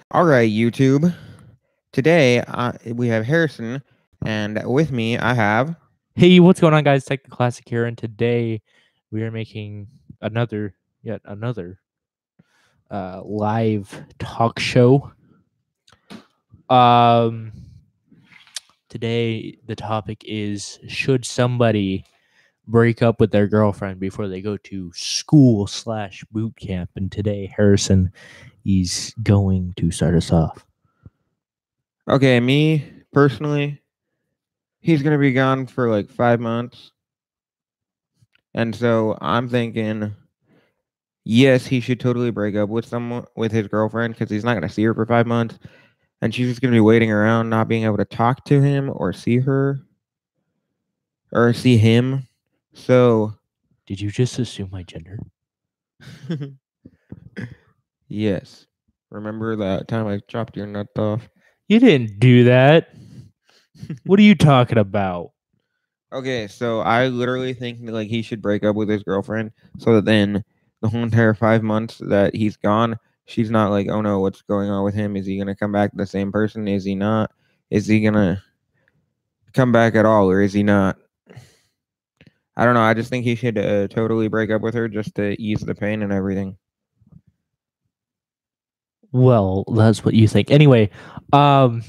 All right, YouTube. Today we have Harrison, and with me I have. Hey, what's going on, guys? Tech the Classic here, and today we are making yet another live talk show. Um, Today the topic is: should somebody break up with their girlfriend before they go to school/boot camp? And today, Harrison, he's going to start us off. Okay, me personally, he's gonna be gone for like 5 months, and so I'm thinking, yes, he should totally break up with his girlfriend because he's not gonna see her for 5 months, and she's just gonna be waiting around, not being able to talk to him or see her or see him. So, Did you just assume my gender? yes. Remember that time I chopped your nut off? You didn't do that. What are you talking about? Okay, so I literally think that, like, he should break up with his girlfriend so that then the whole entire 5 months that he's gone, she's not like, oh no, what's going on with him? Is he gonna come back the same person? Is he not? Is he gonna come back at all, or is he not? I don't know. I just think he should totally break up with her just to ease the pain and everything. Well, that's what you think. Anyway, um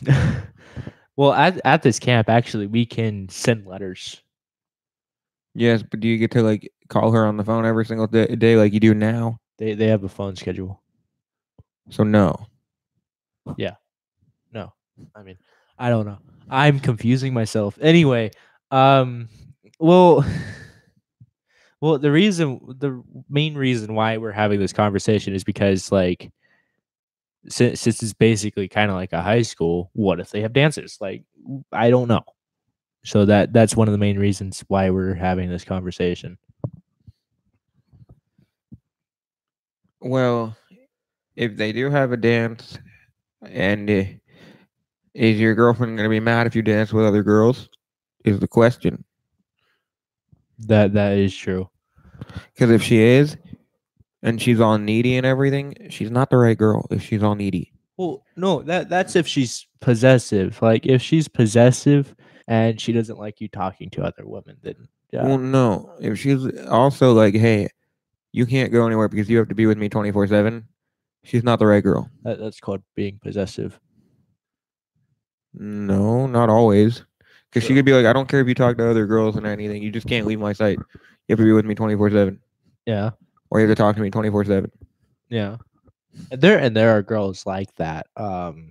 well, at this camp actually we can send letters. Yes, but do you get to like call her on the phone every single day like you do now? They have a phone schedule. So no. Yeah. No. I mean, I don't know. I'm confusing myself. Anyway, um well well the main reason why we're having this conversation is because, like, since it's basically kind of like a high school, what if they have dances? Like, I don't know. So that's one of the main reasons why we're having this conversation. Well, if they do have a dance, and is your girlfriend gonna be mad if you dance with other girls? Is the question. That is true. Because if she is, and she's all needy and everything, she's not the right girl if she's all needy. Well, no, that's if she's possessive. Like, if she's possessive and she doesn't like you talking to other women, then yeah. Well, no. If she's also like, hey, you can't go anywhere because you have to be with me 24/7, she's not the right girl. That's called being possessive. No, not always. Because she could be like, I don't care if you talk to other girls and anything. You just can't leave my sight. You have to be with me 24/7. Yeah. Or you have to talk to me 24/7. Yeah. And there are girls like that. I'm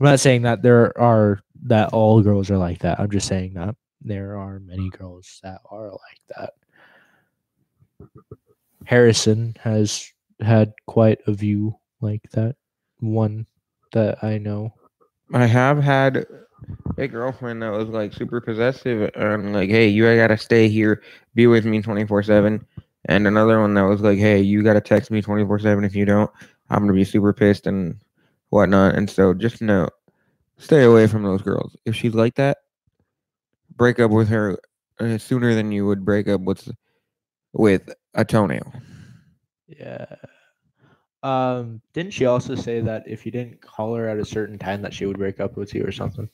not saying that that all girls are like that. I'm just saying that there are many girls that are like that. Harrison has had quite a view like that. One that I know. I have had a girlfriend that was like super possessive and like, hey, you gotta stay here, be with me 24/7. And another one that was like, hey, you gotta text me 24/7. If you don't, I'm gonna be super pissed and whatnot. And so just know, stay away from those girls. If she's like that, break up with her sooner than you would break up with a toenail. Yeah. Didn't she also say that if you didn't call her at a certain time that she would break up with you or something?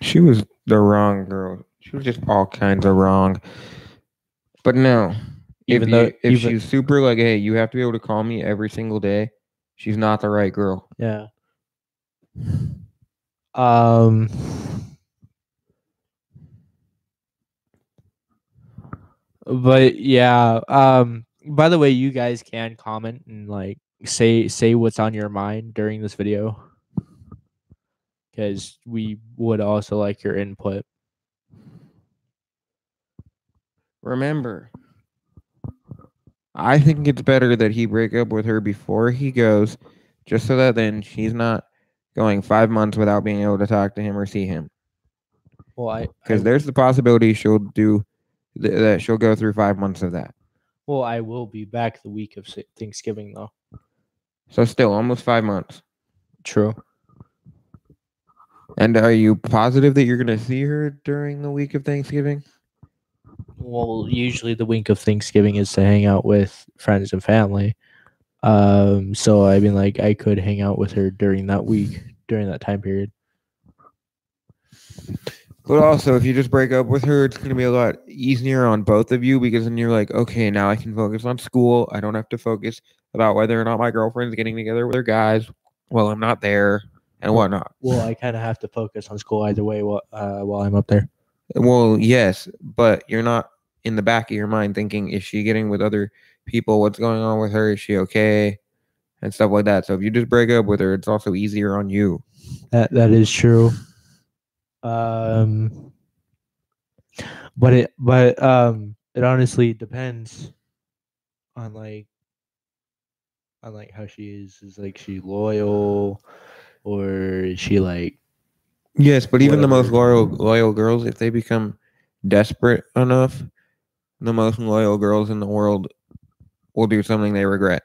She was the wrong girl. She was just all kinds of wrong. But no, if she's super like, hey, you have to be able to call me every single day, she's not the right girl. Yeah. But yeah, by the way, you guys can comment and like say what's on your mind during this video, because we would also like your input. Remember, I think it's better that he break up with her before he goes, just so that then she's not going 5 months without being able to talk to him or see him. Well, because there's the possibility she'll do that. She'll go through 5 months of that. Well, I will be back the week of Thanksgiving, though. So still almost 5 months. True. And are you positive that you're going to see her during the week of Thanksgiving? Well, usually the week of Thanksgiving is to hang out with friends and family. So I mean, like, I could hang out with her during that week, during that time period. But also, if you just break up with her, it's going to be a lot easier on both of you because then you're like, okay, now I can focus on school. I don't have to focus about whether or not my girlfriend's getting together with her guys while I'm not there and Well, whatnot. well, I kind of have to focus on school either way while I'm up there. Well, yes, but you're not in the back of your mind thinking, is she getting with other people? What's going on with her? Is she okay? And stuff like that. So if you just break up with her, it's also easier on you. That is true. Um, it honestly depends on like how she is. Is like she loyal, or is she like Yes, but even the most whatever? loyal girls, if they become desperate enough, the most loyal girls in the world will do something they regret.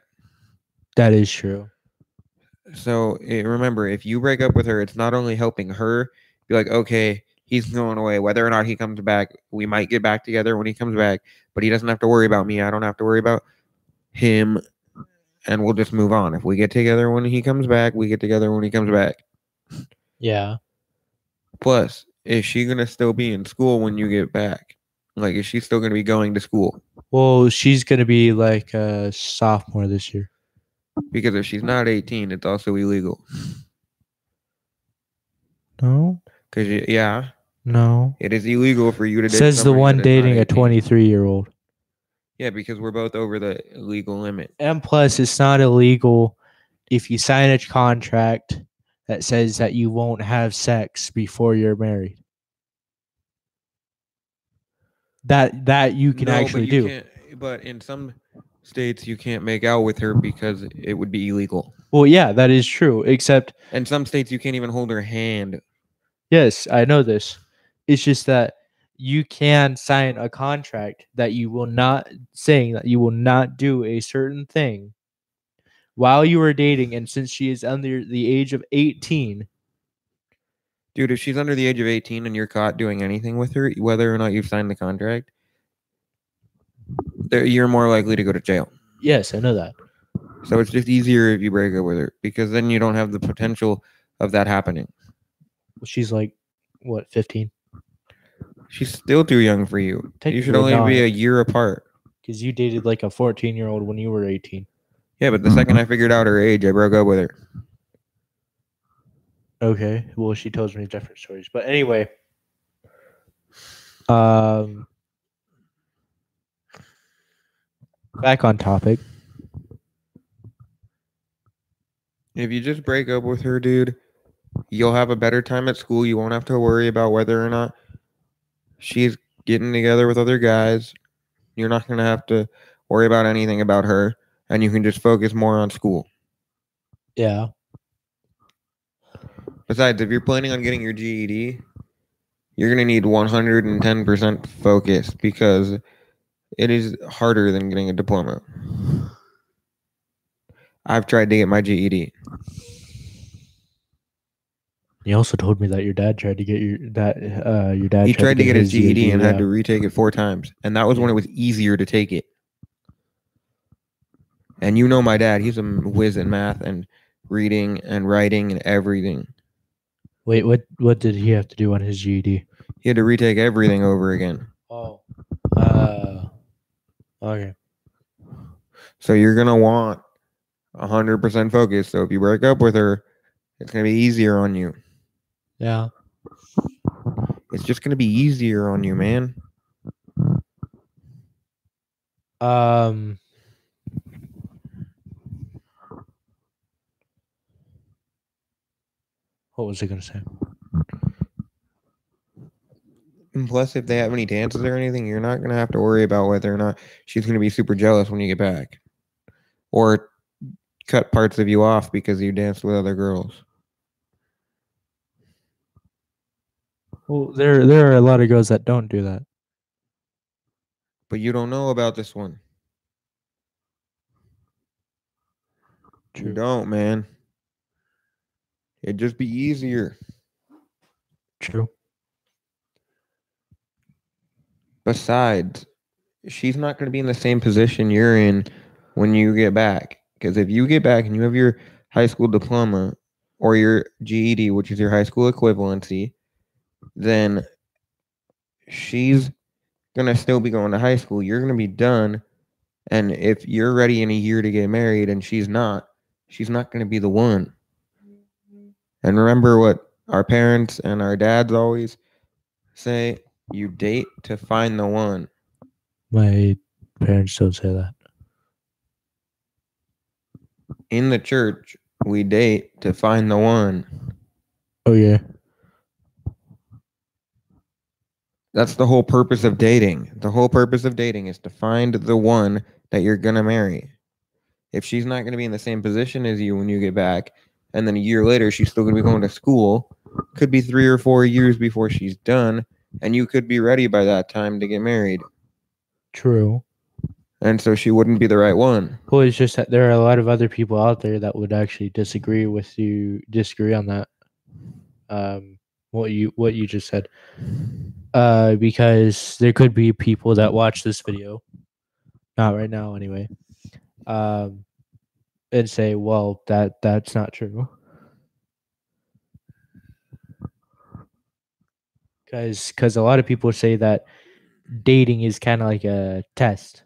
That is true. So remember, if you break up with her, it's not only helping her be like, okay, he's going away. Whether or not he comes back, we might get back together when he comes back, but he doesn't have to worry about me. I don't have to worry about him, and we'll just move on. If we get together when he comes back, we get together when he comes back. Yeah. Plus, is she gonna still be in school when you get back? Like, is she still gonna be going to school? Well, she's gonna be like a sophomore this year. Because if she's not 18, it's also illegal. No, Because yeah, no. it is illegal for you to date Says the somebody one that is not dating a 18. 23-year-old. Yeah, because we're both over the legal limit. And plus, it's not illegal if you sign a contract that says that you won't have sex before you're married. That you can No, but actually you do. can't. But in some states, you can't make out with her because it would be illegal. Well, yeah, that is true. Except, In some states, you can't even hold her hand. yes, I know this. It's just that you can sign a contract that you will not saying that you will not do a certain thing while you are dating, and since she is under the age of 18. Dude, if she's under the age of 18 and you're caught doing anything with her, whether or not you've signed the contract, you're more likely to go to jail. Yes, I know that. So it's just easier if you break up with her because then you don't have the potential of that happening. She's like, what, 15? She's still too young for you. You Technically should only be not. a year apart. Because you dated like a 14-year-old when you were 18. Yeah, but the second I figured out her age, I broke up with her. Okay. Well, she tells me different stories. But anyway. Um Back on topic. If you just break up with her, dude, you'll have a better time at school. You won't have to worry about whether or not she's getting together with other guys. You're not going to have to worry about anything about her, and you can just focus more on school. Yeah. Besides, if you're planning on getting your GED, you're going to need 110% focus because it is harder than getting a diploma. I've tried to get my GED. You also told me that your dad tried to get your dad. He tried to get his GED and had yeah. to retake it 4 times, and that was when Yeah. it was easier to take it. And you know my dad, he's a whiz at math and reading and writing and everything. Wait, what did he have to do on his GED? He had to retake everything over again. Oh. Okay. So you're going to want 100% focus. So if you break up with her, it's going to be easier on you. Yeah. It's just going to be easier on you, man. What was I gonna say? And plus, if they have any dances or anything, you're not going to have to worry about whether or not she's going to be super jealous when you get back. Or cut parts of you off because you danced with other girls. Well, there are a lot of girls that don't do that. But you don't know about this one. True. You don't, man. It'd just be easier. True. Besides, she's not going to be in the same position you're in when you get back Because if you get back and you have your high school diploma or your GED, which is your high school equivalency, then she's gonna still be going to high school. You're gonna be done. And if you're ready in a year to get married and she's not gonna be the one. And remember what our parents and our dads always say, you date to find the one. My parents don't say that. In the church, we date to find the one. Oh yeah. That's the whole purpose of dating. The whole purpose of dating is to find the one that you're going to marry. If she's not going to be in the same position as you when you get back, and then a year later she's still going to be going to school, could be 3 or 4 years before she's done, and you could be ready by that time to get married. True. And so she wouldn't be the right one. Well, it's just that there are a lot of other people out there that would actually disagree on that. What you just said. Because there could be people that watch this video, not right now anyway, and say, well, that's not true. Because a lot of people say that dating is kind of like a test,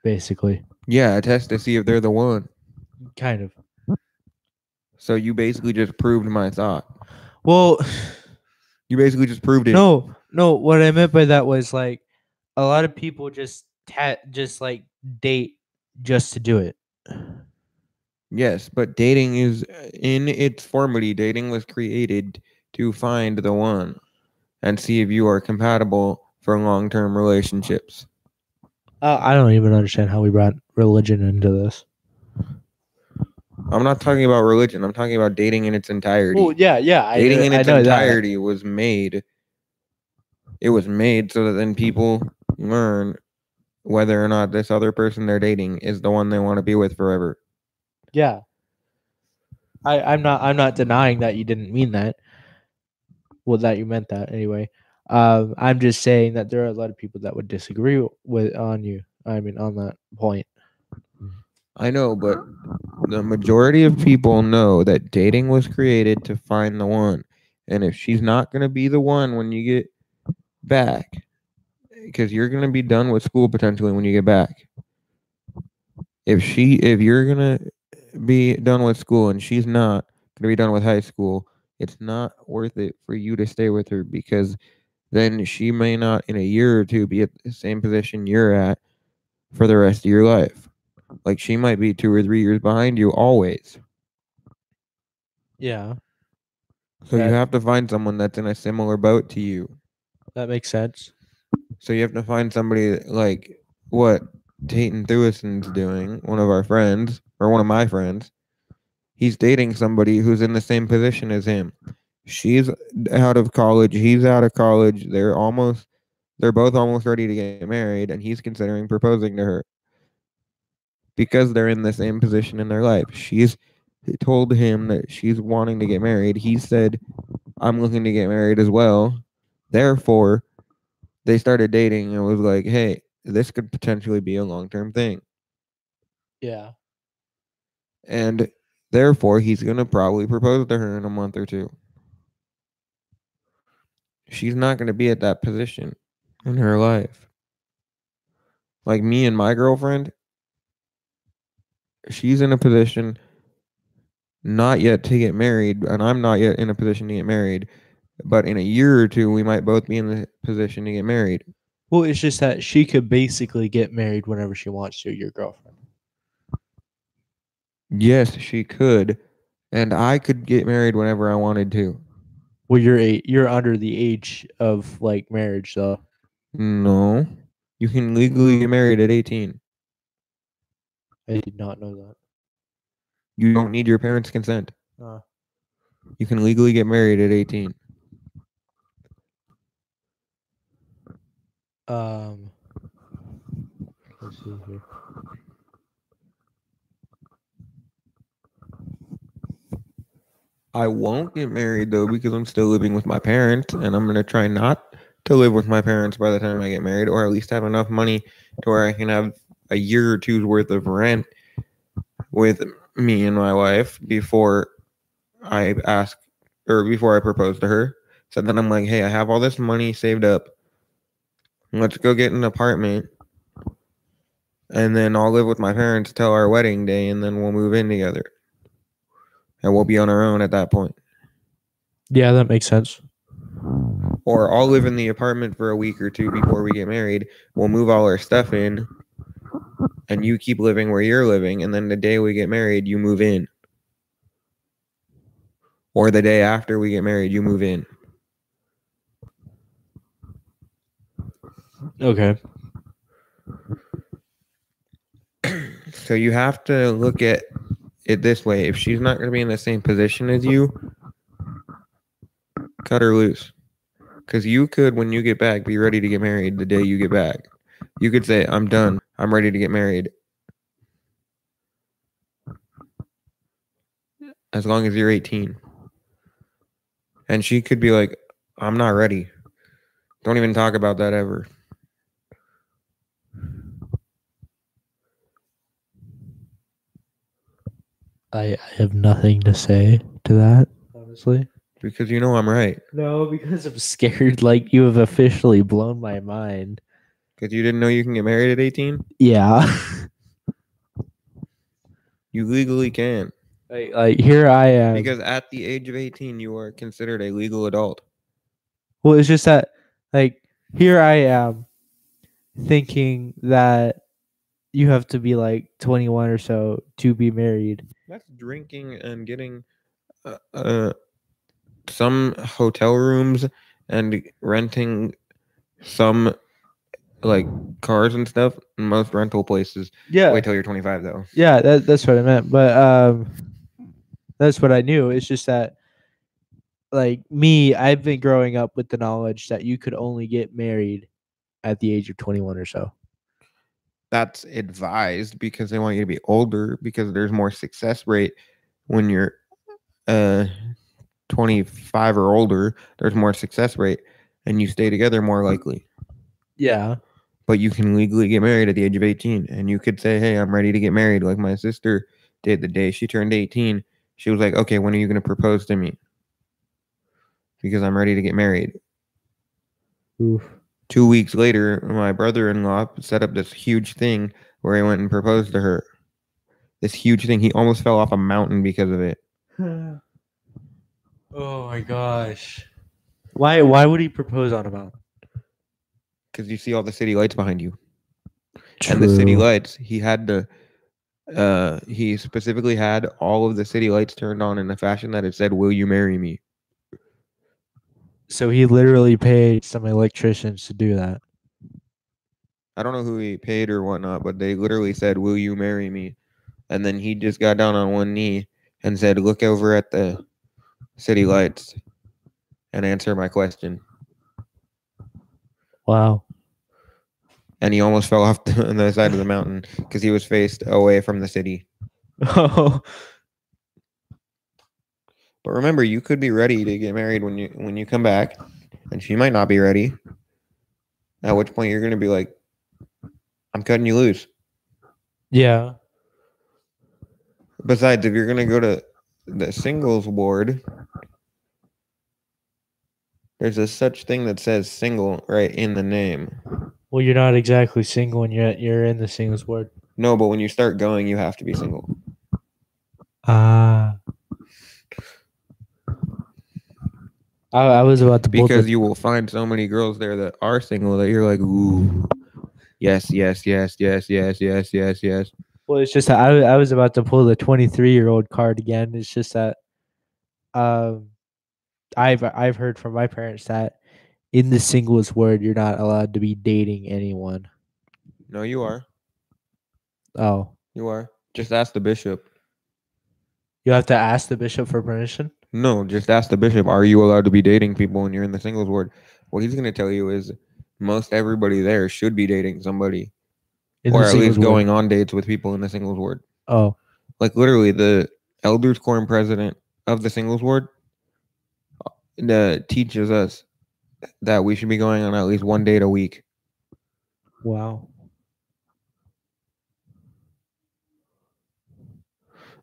basically. Yeah, a test to see if they're the one. Kind of. So you basically just proved my thought. Well, You basically just proved it. no. What I meant by that was like a lot of people just like date just to do it. Yes, but dating is in its formity. Dating was created to find the one and see if you are compatible for long-term relationships. I don't even understand how we brought religion into this. I'm not talking about religion. I'm talking about dating in its entirety. Well, yeah. Dating in its know entirety was made. It was made so that then people learn whether or not this other person they're dating is the one they want to be with forever. Yeah. I'm not denying that you didn't mean that. Well, that you meant that anyway. I'm just saying that there are a lot of people that would disagree on that point. I know, but the majority of people know that dating was created to find the one. And if she's not going to be the one when you get back, because you're going to be done with school potentially when you get back. If you're going to be done with school and she's not going to be done with high school, it's not worth it for you to stay with her, because then she may not in a year or two be at the same position you're at for the rest of your life. Like she might be 2 or 3 years behind you always. Yeah. So you have to find someone that's in a similar boat to you. That makes sense. So you have to find somebody like what Tayton Thewison's doing, one of our friends, or one of my friends. He's dating somebody who's in the same position as him. She's out of college, he's out of college. They're both almost ready to get married, and he's considering proposing to her because they're in the same position in their life. She's told him that she's wanting to get married. He said, I'm looking to get married as well. Therefore, they started dating and was like, hey, this could potentially be a long-term thing. Yeah. And therefore, he's going to probably propose to her in a month or two. She's not going to be at that position in her life. Like me and my girlfriend, she's in a position not yet to get married, and I'm not yet in a position to get married. But in a year or two, we might both be in the position to get married. Well, it's just that she could basically get married whenever she wants to, your girlfriend. Yes, she could. And I could get married whenever I wanted to. Well, you're under the age of like marriage, though. No. You can legally get married at 18. I did not know that. You don't need your parents' consent. You can legally get married at 18. Let's see here. I won't get married though because I'm still living with my parents, and I'm gonna try not to live with my parents by the time I get married, or at least have enough money to where I can have a year or two's worth of rent with me and my wife before I asked or before I proposed to her. So then I'm like, hey, I have all this money saved up. Let's go get an apartment, and then I'll live with my parents till our wedding day, and then we'll move in together. And we'll be on our own at that point. Yeah, that makes sense. Or I'll live in the apartment for a week or two before we get married. We'll move all our stuff in, and you keep living where you're living, and then the day we get married, you move in. Or the day after we get married, you move in. Okay. So you have to look at it this way. If she's not going to be in the same position as you, cut her loose. Because you could, when you get back, be ready to get married the day you get back. You could say, I'm done. I'm ready to get married. As long as you're 18. And she could be like, I'm not ready. Don't even talk about that ever. I have nothing to say to that, honestly. Because you know I'm right. No, because I'm scared. Like, you have officially blown my mind. Because you didn't know you can get married at 18? Yeah. You legally can. like here I am. Because at the age of 18, you are considered a legal adult. Well, it's just that, like, here I am thinking that you have to be like 21 or so to be married. That's drinking and getting some hotel rooms and renting some like cars and stuff in most rental places. Yeah. Wait till you're 25 though. Yeah, that's what I meant. But that's what I knew. It's just that, like, me, I've been growing up with the knowledge that you could only get married at the age of 21 or so. That's advised because they want you to be older because there's more success rate when you're 25 or older. There's more success rate and you stay together more likely. Yeah. But you can legally get married at the age of 18 and you could say, hey, I'm ready to get married, like my sister did the day she turned 18. She was like, okay, when are you going to propose to me? Because I'm ready to get married. Oof. 2 weeks later, my brother-in-law set up this huge thing where he went and proposed to her. This huge thing. He almost fell off a mountain because of it. Oh my gosh. Why would he propose on a mountain? Because you see all the city lights behind you. True. And the city lights, he had to he specifically had all of the city lights turned on in a fashion that it said, will you marry me? So he literally paid some electricians to do that. I don't know who he paid or whatnot, but they literally said, will you marry me? And then he just got down on one knee and said, look over at the city lights and answer my question. Wow. And he almost fell off the side of the mountain because he was faced away from the city. Oh. But remember, you could be ready to get married when you come back, and she might not be ready. At which point you're going to be like, I'm cutting you loose. Yeah. Besides, if you're going to go to the singles ward, there's a such thing that says single right in the name. Well, you're not exactly single when you're in the singles ward. No, but when you start going, you have to be single. Ah. I was about to pull Because you will find so many girls there that are single that you're like, ooh, yes, yes, yes, yes, yes, yes, yes, yes. Well, it's just that I was about to pull the 23-year-old card again. It's just that I've heard from my parents that in the singles word you're not allowed to be dating anyone. No, you are. Oh. You are. Just ask the bishop. You have to ask the bishop for permission? No, just ask the bishop, are you allowed to be dating people when you're in the singles ward? What he's going to tell you is most everybody there should be dating somebody. In or the at singles least ward. going on dates with people in the singles ward. Oh. Like literally the elders quorum president of the singles ward teaches us that we should be going on at least one date a week. Wow.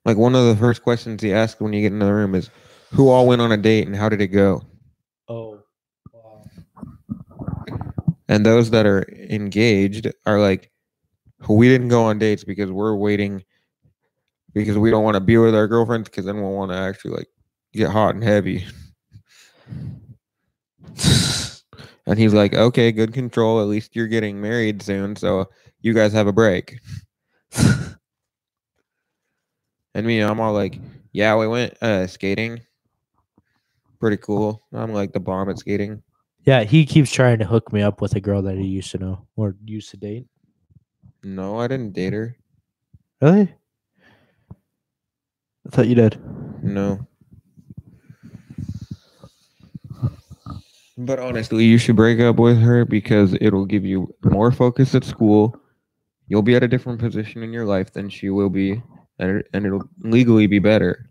Like one of the first questions he asks when you get in the room is, "Who all went on a date and how did it go?" Oh, wow. And those that are engaged are like, "We didn't go on dates because we're waiting because we don't want to be with our girlfriends because then we'll want to actually like get hot and heavy." And he's like, "Okay, good control. At least you're getting married soon, so you guys have a break." And me, I'm all like, "Yeah, we went skating. Pretty cool. I'm like the bomb at skating." Yeah, he keeps trying to hook me up with a girl that he used to know or used to date. No, I didn't date her. Really? I thought you did. No. But honestly, you should break up with her because it'll give you more focus at school. You'll be at a different position in your life than she will be, and it'll legally be better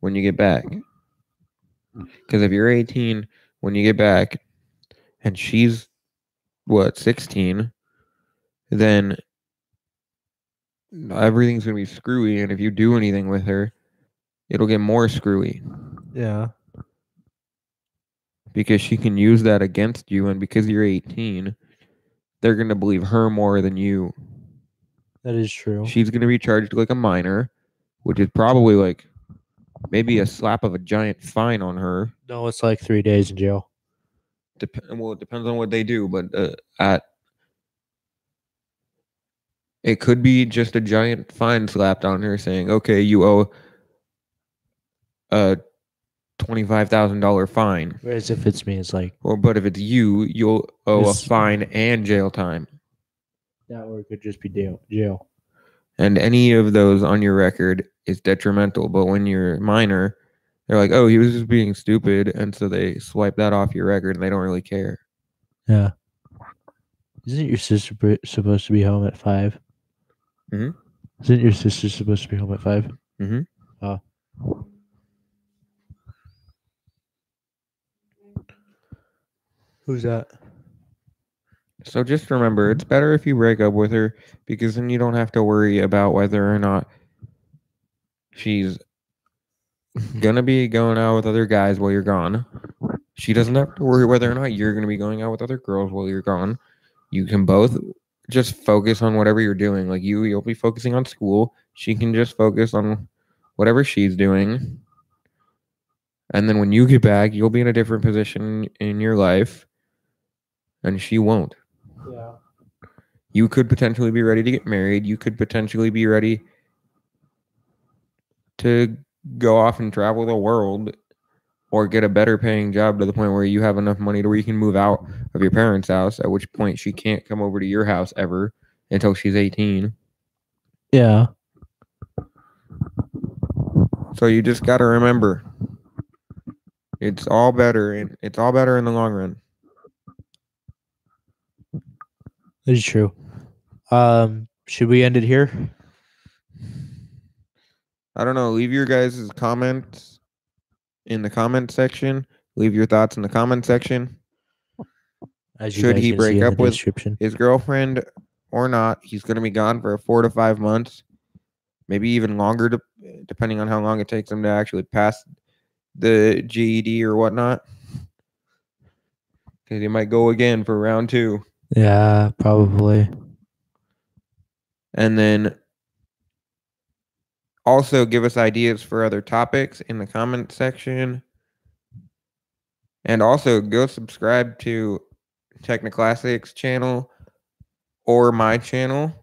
when you get back. Because if you're 18 when you get back and she's what 16, then everything's gonna be screwy. And if you do anything with her, it'll get more screwy Yeah, because she can use that against you. And because you're 18, they're gonna believe her more than you. that is true. She's gonna be charged like a minor, which is probably like maybe a slap of a giant fine on her. No, it's like 3 days in jail. Well, it depends on what they do, but at it could be just a giant fine slapped on her saying, "Okay, you owe a $25,000 fine." Whereas if it's me, it's like But if it's you, you'll owe a It's- fine and jail time. that, or it could just be jail. And any of those on your record is detrimental. But when you're minor, they're like, "Oh, he was just being stupid," and so they swipe that off your record, and they don't really care. Yeah. Isn't your sister supposed to be home at 5? Mhm. Isn't your sister supposed to be home at 5? Mhm. Oh. Who's that? So just remember, it's better if you break up with her because then you don't have to worry about whether or not she's gonna be going out with other guys while you're gone. She doesn't have to worry whether or not you're gonna be going out with other girls while you're gone. You can both just focus on whatever you're doing. Like you'll be focusing on school. She can just focus on whatever she's doing. And then when you get back, you'll be in a different position in your life, and she won't. Yeah. You could potentially be ready to get married. You could potentially be ready to go off and travel the world or get a better paying job to the point where you have enough money to where you can move out of your parents' house, at which point she can't come over to your house ever until she's 18. Yeah. So you just got to remember it's all better and it's all better in the long run. That is true. Should we end it here? I don't know. Leave your guys' comments in the comment section. Leave your thoughts in the comment section. As you Should guys he can break see in up the with description. his girlfriend or not? He's going to be gone for 4 to 5 months, maybe even longer, depending on how long it takes him to actually pass the GED or whatnot. Because he might go again for round 2. Yeah, probably. And then also give us ideas for other topics in the comment section. And also go subscribe to Technoclassics channel or my channel.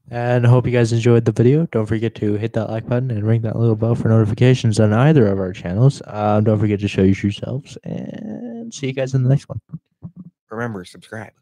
And I hope you guys enjoyed the video. Don't forget to hit that like button and ring that little bell for notifications on either of our channels. Don't forget to show your true selves. And see you guys in the next one. Remember, subscribe.